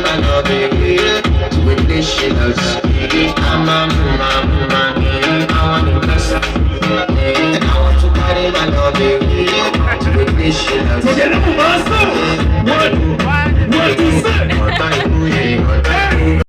carry my love to a place she loves. I'm a man, I want to bless her. And I want to carry my love to a place she loves.